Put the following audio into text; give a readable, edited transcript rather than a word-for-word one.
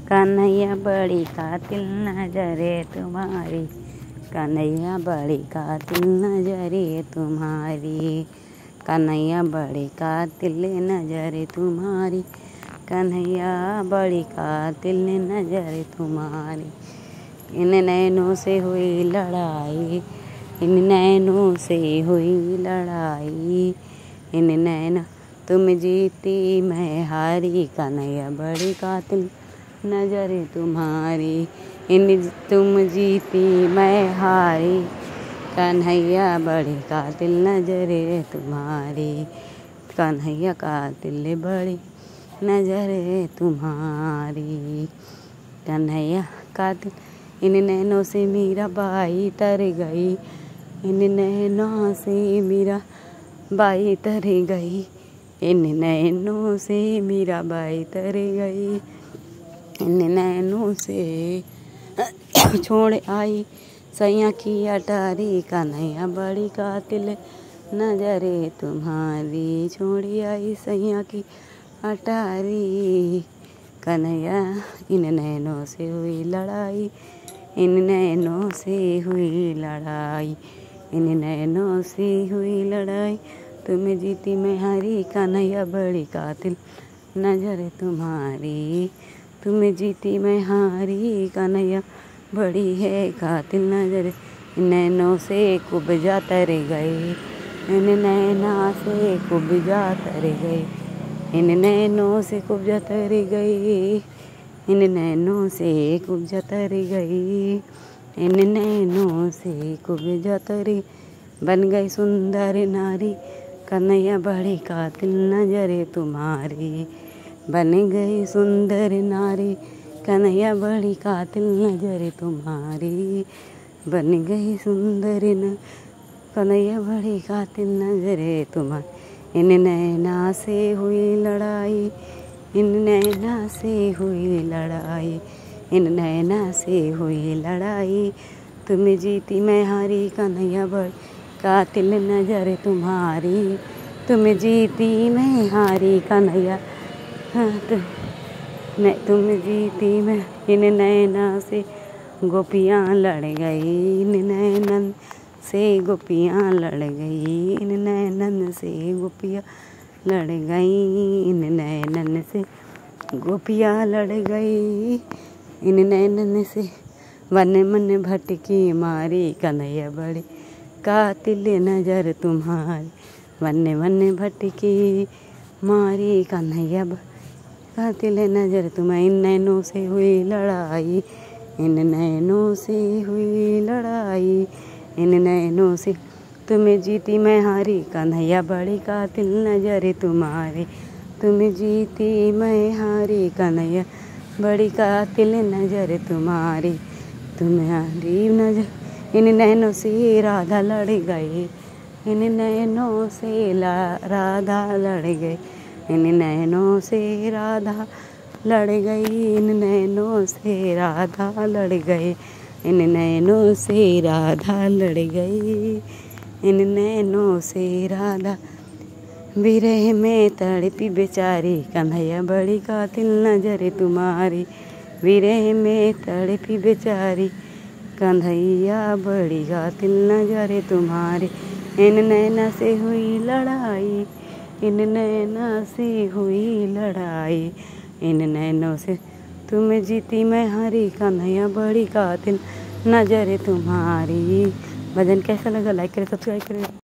कन्हैया बड़ी कातिल नजरे तुम्हारी, कन्हैया बड़ी कातिल नजरे तुम्हारी, कन्हैया बड़ी कातिल नजरे तुम्हारी, कन्हैया बड़ी कातिल नजरे तुम्हारी। इन नैनों से हुई लड़ाई, इन नैनों से हुई लड़ाई, इन नैना तुम जीती मैं हारी, कन्हैया बड़ी कातिल नजरे तुम्हारी, इन तुम जीती मैं हारी, कन्हैया बड़ी कातिल नजरे तुम्हारी, कन्हैया कातिल बड़ी नजरे तुम्हारी, कन्हैया कातिल। इन नैनों से मीरा बाई तर गई, इन नैनों से मीरा बाई तर गई, इन नैनों से मीरा बाई तर गई, इन नैनों से छोड़ आई सैया की अटारी, कन्हैया बड़ी कातिल नजरे तुम्हारी, छोड़ आई सैया की अटारी, कन्हैया। इन नैनों से हुई लड़ाई, इन नैनों से हुई लड़ाई, इन नैनों से हुई लड़ाई, तुम जीती मैं हारी, कन्हैया बड़ी कातिल नजर तुम्हारी, तुम जीती मैं हारी, कन्हैया बड़ी है कातिल नजर। नैनों से कुब्जा तर गई, इन नैना से कुब्जा तर गई, इन नैनों से कुब्जा तर गई, इन नैनों से कुब्जा तर गई, इन नैनों से कुब्जा तर बन गई सुंदर नारी, कन्हैया बड़ी कातिल नजरे तुम्हारी, बन गई सुंदर नारी, कन्हैया बड़ी कातिल नजरे तुम्हारी, बन गई सुंदर कन्हैया बड़ी कातिल नजरे तुम्हारी। इन नैना से हुई लड़ाई, इन नैना से हुई लड़ाई, इन नैना से हुई लड़ाई, तुम जीती मैं हारी, कन्हैया बड़ी कातिल नजर तुम्हारी, तुम जीती मैं हारी, कन्हैया तुम जीती मैं। इन नैना से गोपियाँ लड़ गई, इन नैनन से गोपियाँ लड़ गई, इन नैनन से गोपियाँ लड़ गई, इन नैनन से गोपियाँ लड़ गई, इन नैनन से वन मन भटकी मारी, कन्हैया बड़ी कातिल नजर तुम्हारी, वन मन भटकी मारी, कन्हैया कातिल नजर तुम्हारी। इन नैनों से हुई लड़ाई, इन नैनों से हुई लड़ाई, इन नैनों से तुम जीती मैं हारी, कन्हैया बड़ी कातिल नजर तुम्हारी, तुम जीती मैं हारी, कन्हैया बड़ी कातिल नजर तुम्हारी, तुम्हारी नजर। इन नैनों से राधा लड़ गई, इन नैनों से राधा लड़ गई, इन नैनों से राधा लड़ गई, इन नैनों से राधा लड़ गई, इन नैनों से राधा लड़ गई, इन नैनों से राधा विरह में तड़पी बेचारी, कन्हैया बड़ी कातिल नजर तुम्हारी, विरह में तड़पी बेचारी, कन्हैया बड़ी कातिल नजर तुम्हारी। इन नैना से हुई लड़ाई, इन नैना से हुई लड़ाई, इन नैनों से तुम जीती मैं हारी, कन्हैया बड़ी कातिल नजर तुम्हारी। भजन कैसा लगा लाइक करें, सब्सक्राइब करें।